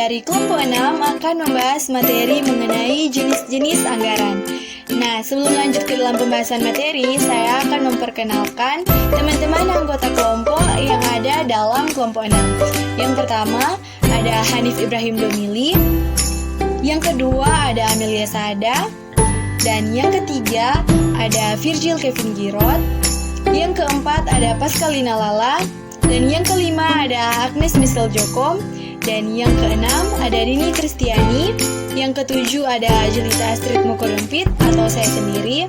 dari kelompok 6 akan membahas materi mengenai jenis-jenis anggaran. Nah, sebelum lanjut ke dalam pembahasan materi, saya akan memperkenalkan teman-teman anggota kelompok yang ada dalam kelompok 6. Yang pertama, ada Hanif Ibrahim Domili. Yang kedua, ada Amelia Sada. Dan yang ketiga, ada Virgil Kevin Girot. Yang keempat, ada Pascalina Lala. Dan yang kelima, ada Agnes Misel Joko. Dan yang keenam, ada Rini Kristiani. Yang ketujuh, ada Jelita Astrid Mukodompit atau saya sendiri.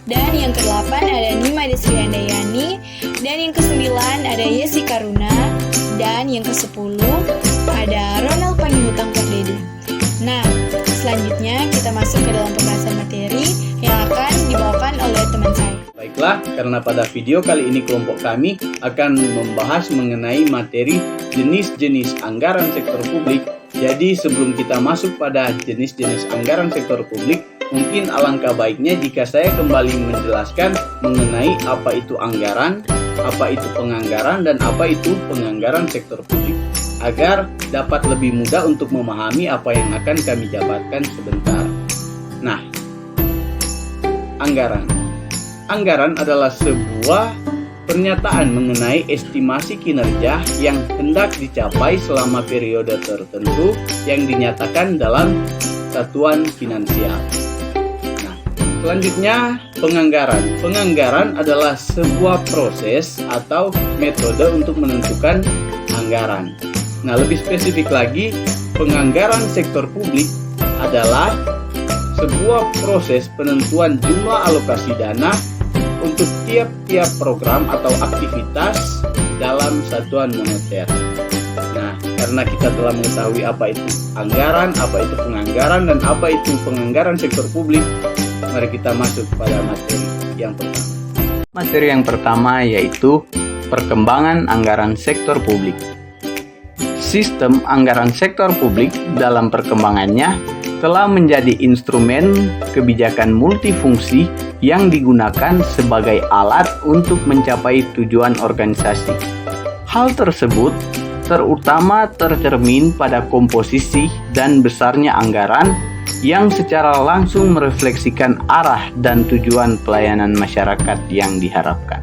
Dan yang kedelapan, ada Nima Desri Andayani. Dan yang kesembilan, ada Yesi Karuna. Dan yang kesepuluh, ada Ronald Panihutang Pardede. Nah, selanjutnya kita masuk ke dalam pembahasan materi yang akan dibawakan oleh teman saya. Baiklah, karena pada video kali ini kelompok kami akan membahas mengenai materi jenis-jenis anggaran sektor publik. Jadi sebelum kita masuk pada jenis-jenis anggaran sektor publik, mungkin alangkah baiknya jika saya kembali menjelaskan mengenai apa itu anggaran, apa itu penganggaran, dan apa itu penganggaran sektor publik, agar dapat lebih mudah untuk memahami apa yang akan kami jabarkan sebentar. Nah, anggaran. Anggaran adalah sebuah pernyataan mengenai estimasi kinerja yang hendak dicapai selama periode tertentu yang dinyatakan dalam satuan finansial. Nah, selanjutnya penganggaran. Penganggaran adalah sebuah proses atau metode untuk menentukan anggaran. Nah, lebih spesifik lagi, penganggaran sektor publik adalah sebuah proses penentuan jumlah alokasi dana untuk tiap-tiap program atau aktivitas dalam satuan moneter. Nah, karena kita telah mengetahui apa itu anggaran, apa itu penganggaran, dan apa itu penganggaran sektor publik, mari kita masuk pada materi yang pertama. Materi yang pertama yaitu perkembangan anggaran sektor publik. Sistem anggaran sektor publik dalam perkembangannya telah menjadi instrumen kebijakan multifungsi yang digunakan sebagai alat untuk mencapai tujuan organisasi. Hal tersebut terutama tercermin pada komposisi dan besarnya anggaran yang secara langsung merefleksikan arah dan tujuan pelayanan masyarakat yang diharapkan.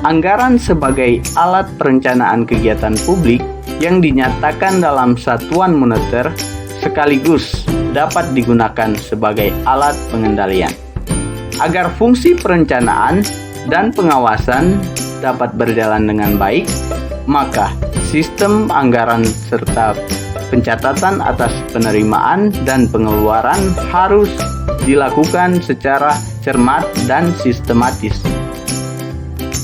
Anggaran sebagai alat perencanaan kegiatan publik yang dinyatakan dalam satuan moneter sekaligus dapat digunakan sebagai alat pengendalian. Agar fungsi perencanaan dan pengawasan dapat berjalan dengan baik, maka sistem anggaran serta pencatatan atas penerimaan dan pengeluaran harus dilakukan secara cermat dan sistematis.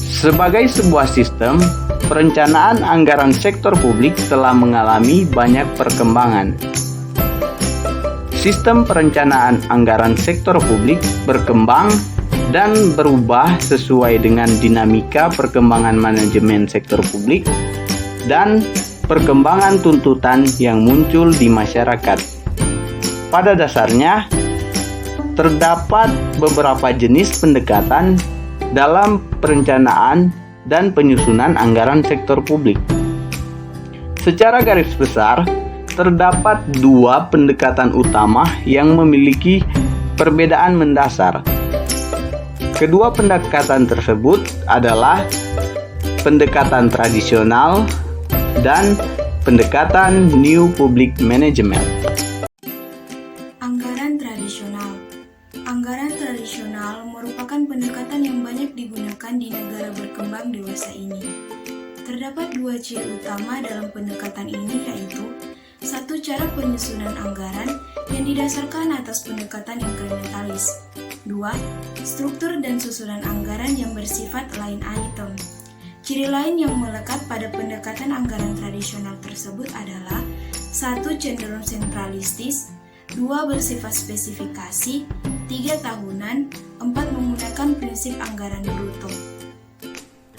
Sebagai sebuah sistem, perencanaan anggaran sektor publik telah mengalami banyak perkembangan. Sistem perencanaan anggaran sektor publik berkembang dan berubah sesuai dengan dinamika perkembangan manajemen sektor publik dan perkembangan tuntutan yang muncul di masyarakat. Pada dasarnya, terdapat beberapa jenis pendekatan dalam perencanaan dan penyusunan anggaran sektor publik. Secara garis besar, terdapat dua pendekatan utama yang memiliki perbedaan mendasar. Kedua pendekatan tersebut adalah pendekatan tradisional dan pendekatan New Public Management. Anggaran tradisional. Anggaran tradisional merupakan pendekatan yang banyak digunakan di negara berkembang dewasa ini. Terdapat dua ciri utama dalam pendekatan ini, yaitu satu, cara penyusunan anggaran yang didasarkan atas pendekatan inkrementalis. 2. Struktur dan susunan anggaran yang bersifat line item. Ciri lain yang melekat pada pendekatan anggaran tradisional tersebut adalah 1. Cenderung sentralistis, 2. Bersifat spesifikasi, 3. Tahunan, 4. Menggunakan prinsip anggaran bruto.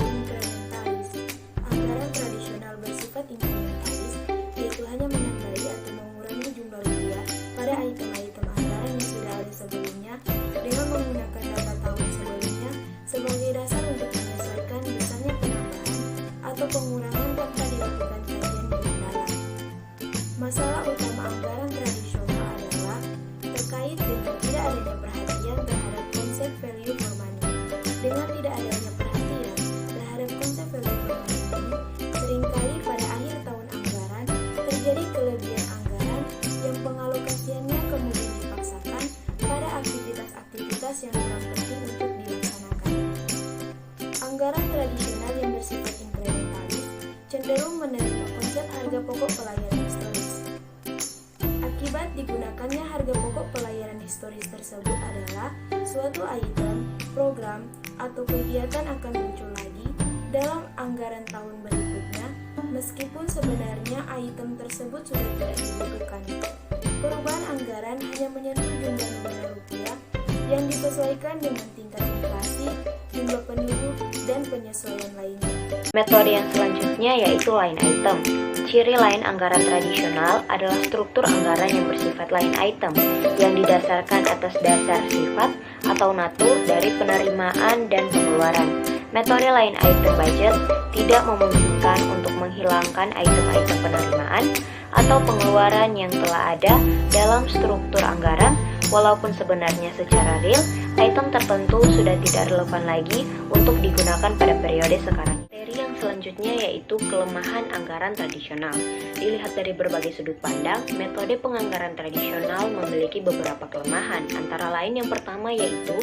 Inkrementalis. Anggaran tradisional bersifat inkrementalis, yaitu hanya menambahi atau mengurangi jumlah rupiah pada item-item anggaran yang sudah ada sebelumnya dengan menggunakan data tahun sebelumnya sebagai dasar untuk menyesuaikan besarnya penambahan atau pengurangan tanpa dilakukan kajian lebih mendalam. pokok pelayaran historis. Akibat digunakannya harga pokok pelayaran historis tersebut adalah suatu item, program, atau kegiatan akan muncul lagi dalam anggaran tahun berikutnya, meskipun sebenarnya item tersebut sudah tidak dibutuhkan. Perubahan anggaran hanya menyentuh jumlah nominal rupiah yang disesuaikan dengan tingkat inflasi, jumlah penduduk, dan penyesuaian lainnya. Metode yang selanjutnya yaitu line item. Ciri line anggaran tradisional adalah struktur anggaran yang bersifat line item yang didasarkan atas dasar sifat atau natur dari penerimaan dan pengeluaran. Metode line item budget tidak memungkinkan untuk menghilangkan item-item penerimaan atau pengeluaran yang telah ada dalam struktur anggaran, walaupun sebenarnya secara real, item tertentu sudah tidak relevan lagi untuk digunakan pada periode sekarang. Materi yang selanjutnya yaitu kelemahan anggaran tradisional. Dilihat dari berbagai sudut pandang, metode penganggaran tradisional memiliki beberapa kelemahan, antara lain yang pertama yaitu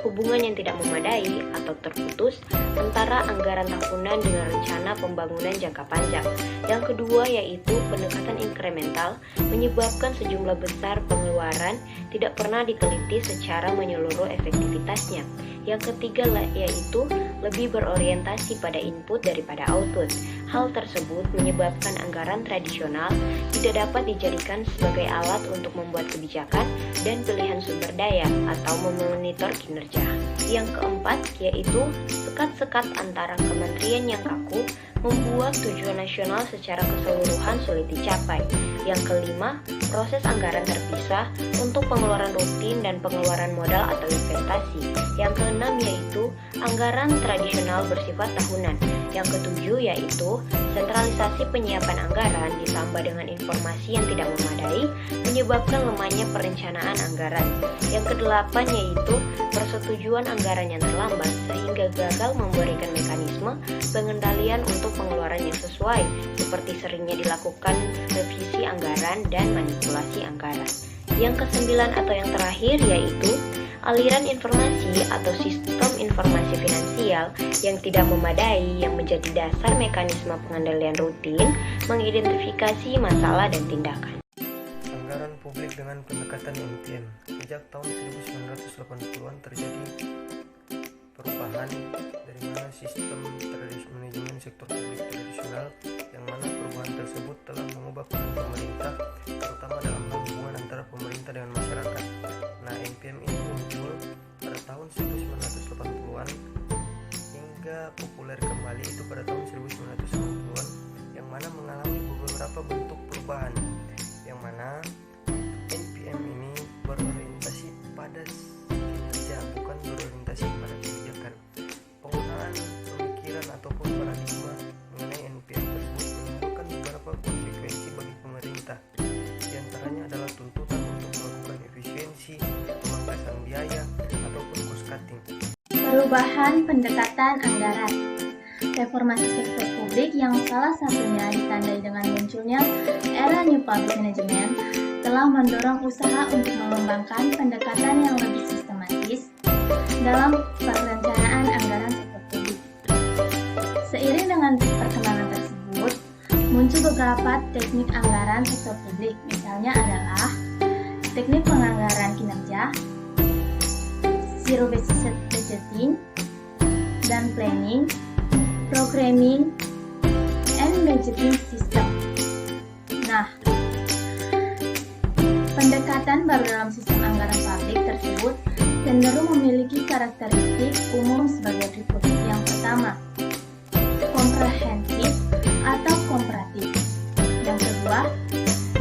hubungan yang tidak memadai atau terputus antara anggaran tahunan dengan rencana pembangunan jangka panjang. Yang kedua yaitu pendekatan inkremental menyebabkan sejumlah besar pengeluaran tidak pernah diteliti secara menyeluruh efektivitasnya. Yang ketiga yaitu lebih berorientasi pada input daripada output. Hal tersebut menyebabkan anggaran tradisional tidak dapat dijadikan sebagai alat untuk membuat kebijakan dan pilihan sumber daya atau memonitor kinerja. Yang keempat yaitu sekat-sekat antara kementerian yang kaku membuat tujuan nasional secara keseluruhan sulit dicapai. Yang kelima, proses anggaran terpisah untuk pengeluaran rutin dan pengeluaran modal atau investasi. Yang keenam yaitu anggaran tradisional bersifat tahunan. Yang ketujuh yaitu sentralisasi penyiapan anggaran ditambah dengan informasi yang tidak memadai menyebabkan lemahnya perencanaan anggaran. Yang kedelapan yaitu persetujuan anggaran yang terlambat sehingga gagal memberikan mekanisme pengendalian untuk pengeluaran yang sesuai, seperti seringnya dilakukan revisi anggaran dan manipulasi anggaran. Yang kesembilan atau yang terakhir yaitu aliran informasi atau sistem informasi finansial yang tidak memadai yang menjadi dasar mekanisme pengendalian rutin, mengidentifikasi masalah dan tindakan. Anggaran publik dengan pendekatan NPM. Sejak tahun 1980-an terjadi perubahan dari mana sistem manajemen sektor publik tradisional, yang mana perubahan tersebut telah mengubah peran pemerintah, terutama dalam hal hubungan antara pemerintah dengan masyarakat. Nah, NPM ini muncul pada tahun 1980-an hingga populer kembali itu pada tahun 1990-an, yang mana mengalami beberapa bentuk perubahan, yang mana NPM ini berorientasi pada kinerja, bukan berorientasi pada kebijakan. Penggunaan pemikiran ataupun paradigma mengenai NPM tersebut menimbulkan beberapa konsekuensi bagi pemerintah. Di antaranya adalah tuntutan untuk melakukan efisiensi, pemangkasan biaya, ataupun cost cutting. Perubahan pendekatan anggaran. Reformasi sektor publik yang salah satunya ditandai dengan munculnya era New Public Management telah mendorong usaha untuk mengembangkan pendekatan yang lebih sistematis dalam perencanaan anggaran sektor publik. Seiring dengan perkembangan tersebut, muncul beberapa teknik anggaran sektor publik, misalnya adalah teknik penganggaran kinerja, zero based budgeting, dan planning, programming, and budgeting system. Nah, pendekatan baru dalam sistem anggaran publik tersebut cenderung memiliki karakteristik umum sebagai berikut. Yang pertama, komprehensif atau komparatif. Yang kedua,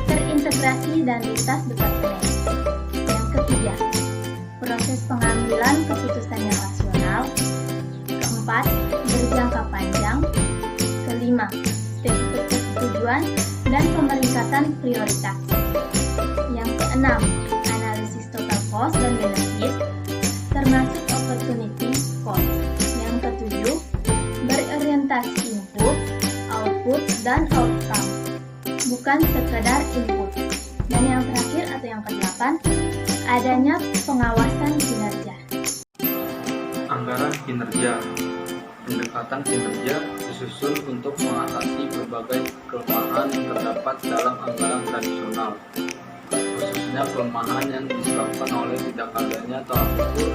terintegrasi dan lintas departemen. Yang ketiga, proses pengambilan keputusan yang rasional. Keempat, berjangka panjang. Kelima, spesifikasi tujuan dan pemeringkatan prioritas. Yang keenam, analisis total cost dan benefit, termasuk opportunity cost. Yang ketujuh, berorientasi input, output, dan outcome, bukan sekedar input. Dan yang terakhir atau yang kedelapan, adanya pengawasan kinerja. Anggaran kinerja. pendekatan kinerja disusun untuk mengatasi berbagai kelemahan yang terdapat dalam anggaran tradisional, khususnya kelemahan yang disebabkan oleh tidak adanya tolak ukur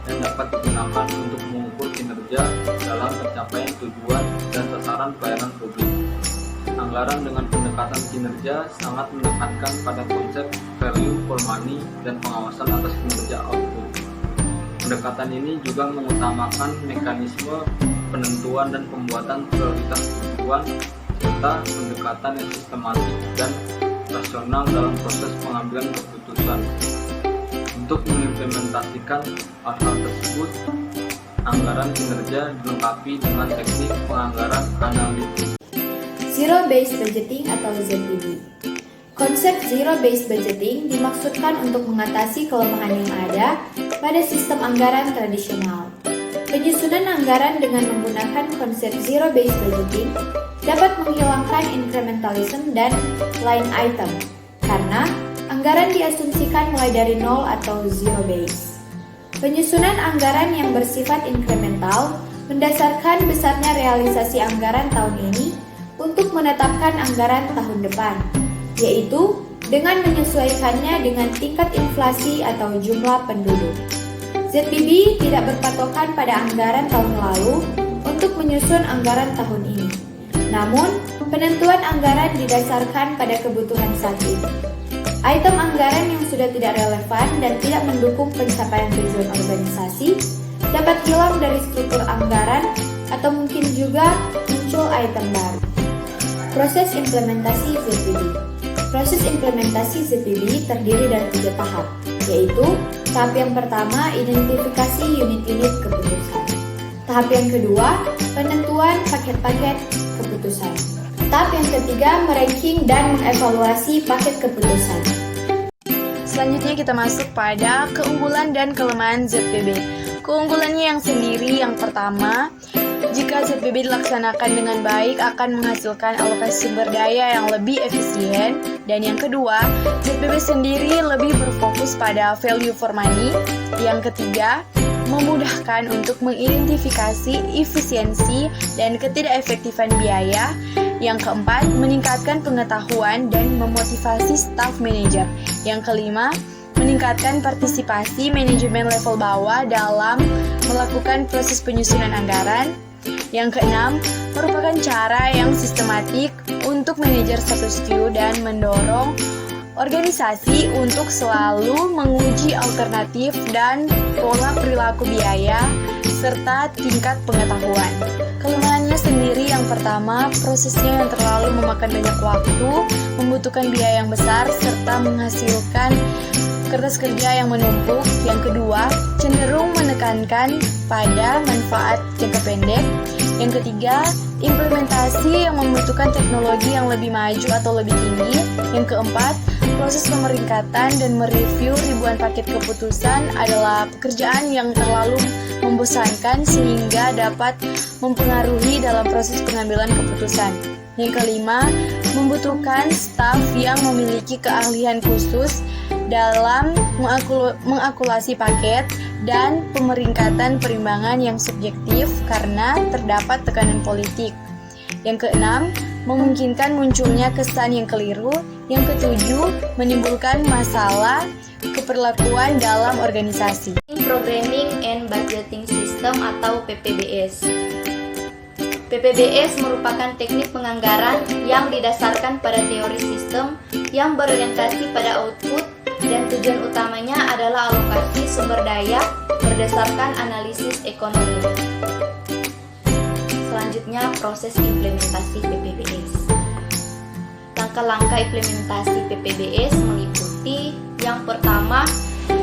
yang dapat digunakan untuk mengukur kinerja dalam pencapaian tujuan dan sasaran pelayanan publik. Anggaran dengan pendekatan kinerja sangat menekankan pada konsep value for money dan pengawasan atas kinerja output. Pendekatan ini juga mengutamakan mekanisme penentuan dan pembuatan prioritas tujuan serta pendekatan yang sistematik dan rasional dalam proses pengambilan keputusan. Untuk mengimplementasikan hal-hal tersebut, anggaran kinerja dilengkapi dengan teknik penganggaran analitis. Zero-based budgeting atau ZBB. Konsep zero-based budgeting dimaksudkan untuk mengatasi kelemahan yang ada pada sistem anggaran tradisional. Penyusunan anggaran dengan menggunakan konsep zero-based budgeting dapat menghilangkan incrementalism dan line item, karena anggaran diasumsikan mulai dari nol atau zero-base. Penyusunan anggaran yang bersifat incremental mendasarkan besarnya realisasi anggaran tahun ini untuk menetapkan anggaran tahun depan, yaitu dengan menyesuaikannya dengan tingkat inflasi atau jumlah penduduk. ZBB tidak berpatokan pada anggaran tahun lalu untuk menyusun anggaran tahun ini. Namun, penentuan anggaran didasarkan pada kebutuhan saat ini. Item anggaran yang sudah tidak relevan dan tidak mendukung pencapaian tujuan organisasi dapat hilang dari struktur anggaran atau mungkin juga muncul item baru. Proses implementasi ZBB. Proses implementasi ZBB terdiri dari 3 tahap, yaitu tahap yang pertama, identifikasi unit-unit keputusan. Tahap yang kedua, penentuan paket-paket keputusan. Tahap yang ketiga, meranking dan mengevaluasi paket keputusan. Selanjutnya kita masuk pada keunggulan dan kelemahan ZBB. Keunggulannya yang sendiri yang pertama, jika ZBB dilaksanakan dengan baik akan menghasilkan alokasi sumber daya yang lebih efisien. Dan yang kedua, ZBB sendiri lebih berfokus pada value for money. Yang ketiga, memudahkan untuk mengidentifikasi efisiensi dan ketidakefektifan biaya. Yang keempat, meningkatkan pengetahuan dan memotivasi staff manager. Yang kelima, meningkatkan partisipasi manajemen level bawah dalam melakukan proses penyusunan anggaran. Yang keenam, merupakan cara yang sistematik untuk manajer status quo dan mendorong organisasi untuk selalu menguji alternatif dan pola perilaku biaya serta tingkat pengetahuan. Kelemahannya sendiri yang pertama, prosesnya yang terlalu memakan banyak waktu, membutuhkan biaya yang besar, serta menghasilkan kertas kerja yang menumpuk. Yang kedua, cenderung menekankan pada manfaat jangka pendek. Yang ketiga, implementasi yang membutuhkan teknologi yang lebih maju atau lebih tinggi. Yang keempat, proses pemeringkatan dan mereview ribuan paket keputusan adalah pekerjaan yang terlalu membosankan sehingga dapat mempengaruhi dalam proses pengambilan keputusan. Yang kelima, membutuhkan staf yang memiliki keahlian khusus dalam mengakulasi paket dan pemeringkatan perimbangan yang subjektif karena terdapat tekanan politik. Yang keenam, memungkinkan munculnya kesan yang keliru. Yang ketujuh, menimbulkan masalah keperlakuan dalam organisasi. Programming and Budgeting System atau PPBS. PPBS merupakan teknik penganggaran yang didasarkan pada teori sistem yang berorientasi pada output dan tujuan utamanya adalah alokasi sumber daya berdasarkan analisis ekonomi. Selanjutnya, proses implementasi PPBS. Langkah-langkah implementasi PPBS meliputi yang pertama,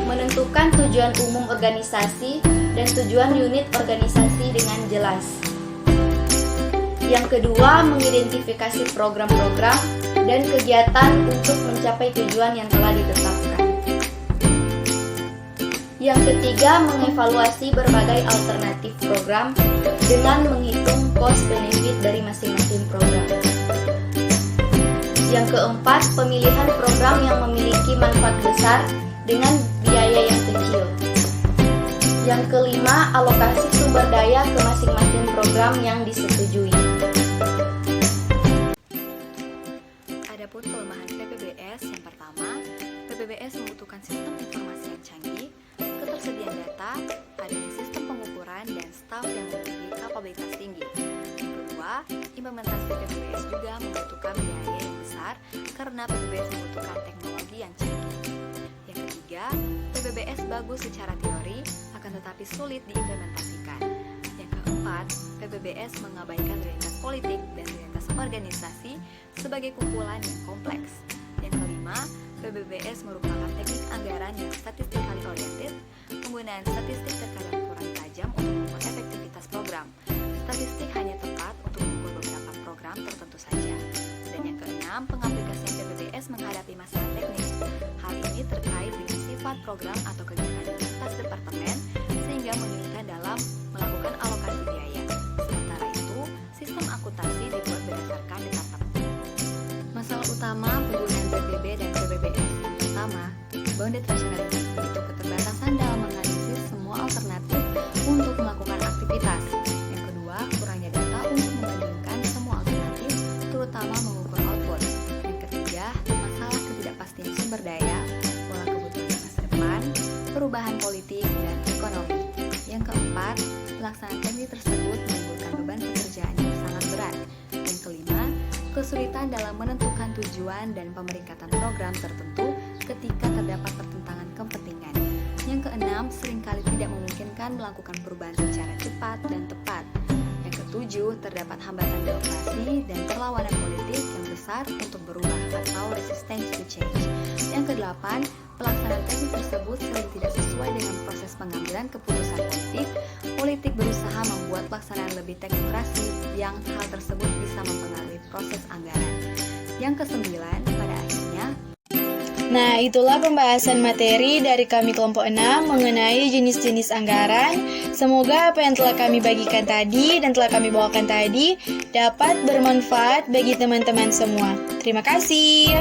menentukan tujuan umum organisasi dan tujuan unit organisasi dengan jelas. Yang kedua, mengidentifikasi program-program dan kegiatan untuk mencapai tujuan yang telah ditetapkan. Yang ketiga, mengevaluasi berbagai alternatif program dengan menghitung cost benefit dari masing-masing program. Yang keempat, pemilihan program yang memiliki manfaat besar dengan biaya yang kecil. Yang kelima, alokasi sumber daya ke masing-masing program yang disetujui. Adapun kelemahan PPBS yang pertama, PPBS membutuhkan sistem informasi yang canggih, ketersediaan data, adanya sistem pengukuran, dan staf yang memiliki kapabilitas tinggi. Yang kedua, implementasi PPBS juga membutuhkan biaya yang besar karena PPBS membutuhkan teknologi yang canggih. Yang ketiga, PPBS bagus secara teori, akan tetapi sulit diimplementasikan. Yang keempat, PPBS mengabaikan realitas politik dan realitas organisasi sebagai kumpulan yang kompleks. Yang kelima, PPBS merupakan teknik anggaran yang statistically oriented. Penggunaan statistik terkadang kurang tajam untuk mengukur efektivitas program. Statistik hanya tepat untuk mengukur beberapa program tertentu saja. Dan yang keenam, pengaplikasian PPBS menghadapi masalah teknis. Hal ini terkait dengan sifat program atau kegiatan lintas departemen sehingga menyulitkan dalam melakukan alokasi biaya. Sementara itu, sistem akuntansi dibuat berdasarkan departemen. Masalah utama penggunaan PBB dan PPBS. Yang pertama, bounded rationality, yaitu keterbatasan dalam menganalisis semua alternatif untuk melakukan aktivitas. Yang kedua, kurangnya data untuk membandingkan semua alternatif, terutama mengukur output. Yang ketiga, masalah ketidakpastian sumber daya, pola kebutuhan masa depan, perubahan politik, dan ekonomi. Yang keempat, pelaksanaan teknik tersebut menimbulkan beban pekerjaan yang sangat berat. Yang kelima, kesulitan dalam menentukan tujuan dan pemeringkatan program tertentu ketika terdapat pertentangan kepentingan. Yang keenam, seringkali tidak memungkinkan melakukan perubahan secara cepat dan tepat. Yang ketujuh, terdapat hambatan birokrasi dan perlawanan politik yang besar untuk berubah atau resistance to change. Yang kedelapan, pelaksanaan teknik tersebut sering tidak sesuai dengan proses pengambilan keputusan politik. Politik berusaha membuat pelaksanaan lebih teknokrasi yang hal tersebut bisa mempengaruhi proses anggaran. Yang kesembilan, pada akhirnya, Nah, itulah pembahasan materi dari kami kelompok 6 mengenai jenis-jenis anggaran. Semoga apa yang telah kami bagikan tadi dan telah kami bawakan tadi dapat bermanfaat bagi teman-teman semua. Terima kasih.